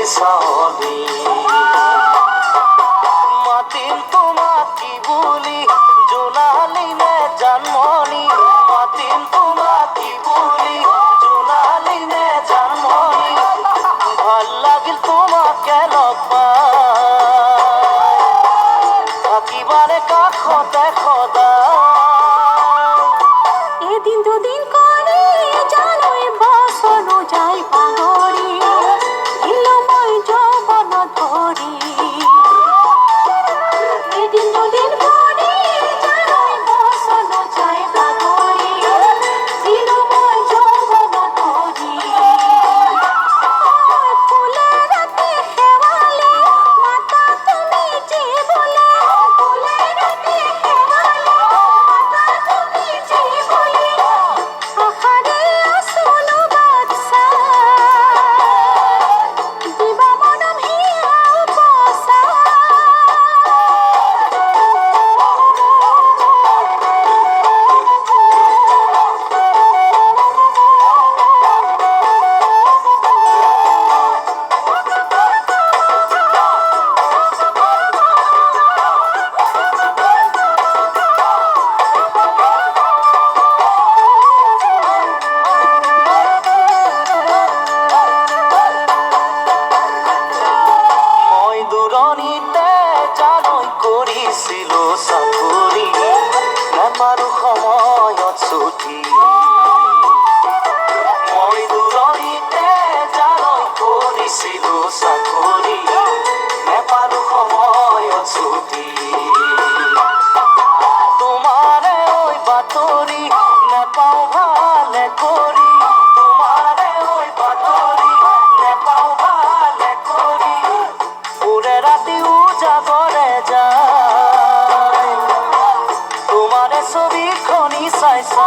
চাহনি মাতিম তোমাক কি বুলি জোনালী নে জানমণি মাতিম তোমাক কি বুলি জোনালী নে জানমণি ভাল লাগিল তোমাকে লগ পাই থাকিবাৰে কাষতে সদায় এদিন দুদিন করে জানোই বছর যাই পাগরি দিলো মই যৌবন ধরি এদিন দুদিন করে জানোই বছর যাই পাগরি দিলো মই যৌবন ধরি ফুলের রাতে হেওয়ালে মাতা তুমি যে বলে ফুলের রাতে হেওয়ালে মাতা তুমি যে বলে আহারে আসলো বাদশা দিবা মনম হিয়াও পসা মই দূৰণিতে জানৈ কৰিছিলো চাকৰি নাপাৰো সময়ত ছুটি মই দূৰণিতে জানৈ কৰিছিলো চাকৰি নাপাৰো সময়ত ছুটি তোমাৰে ঐ বাতৰি নাপাওঁ ভালে কৰি তোমাৰে ঐ বাতৰি নাপাওঁ ভালে কৰি ওরে রাতে উজাগরে যায় তোমারে ছবিখনি চাই চাই